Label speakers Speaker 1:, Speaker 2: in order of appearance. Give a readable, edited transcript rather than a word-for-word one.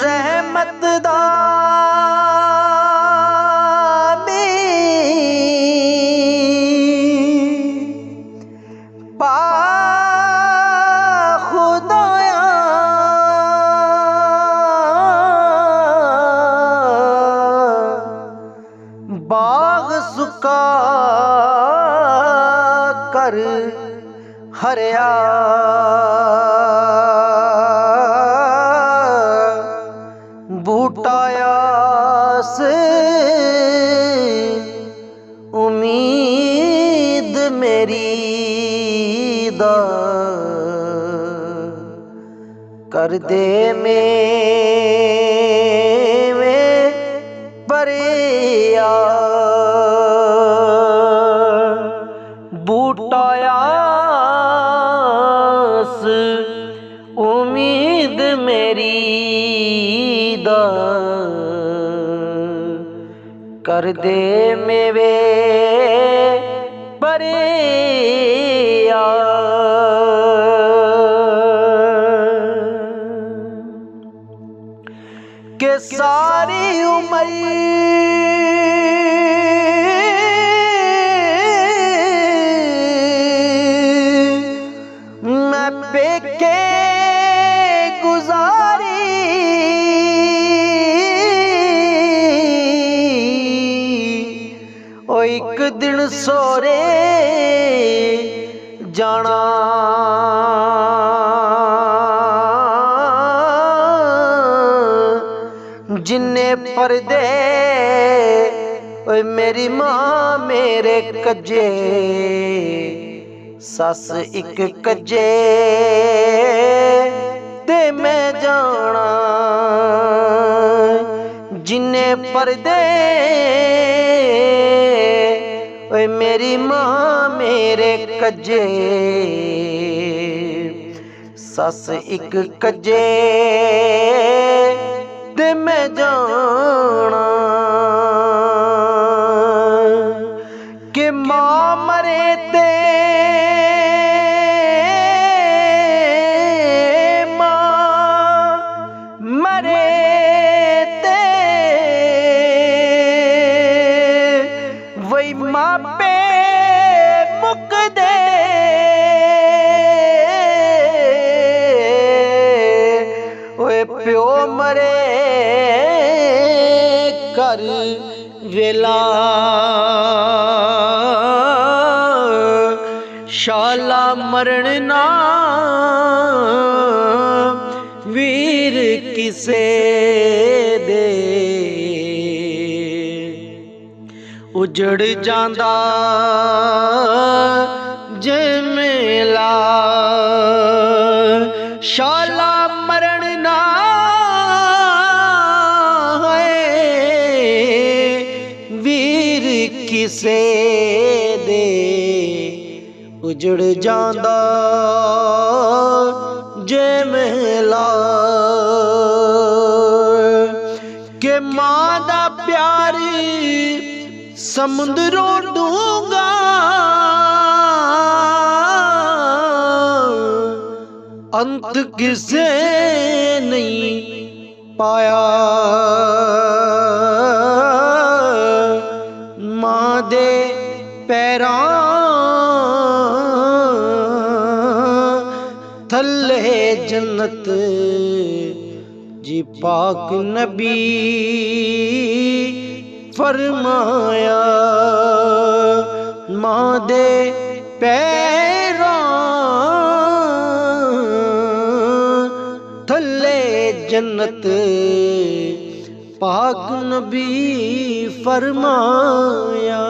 Speaker 1: रहमत दा पा खुदाया बाग सुका कर हरिया बूटाया से उम्मीद मेरी दा कर दे में परिया बूटाया से उम्मीद मेरी दा कर दे मेवे परिया के सारी उम्र मैं पेके गुजारी ओ एक दिन सोरे जाना जिन्ने पर्दे ओए मेरी मां मेरे कज्जे सस एक कज्जे ते मैं जाना जिन्ने पर्दे ओए मेरी मां मेरे कज्जे सस एक कज्जे ते मैं जाना कि मां मरे ते वही मापे मुक दे ओए प्यो मरे कर वेला शाला मरण ना वीर किसे दे उजड़ जांदा जमेला शाला मरण ना है वीर किसे दे उजड़ जांदा जमेला के मां दा प्यार समुद्रों दूंगा अंत किसे नहीं पाया मां दे पैरां थल्ले जन्नत जी पाक नबी फरमाया मां दे पैरां थल्ले जन्नत पाक नबी फरमाया।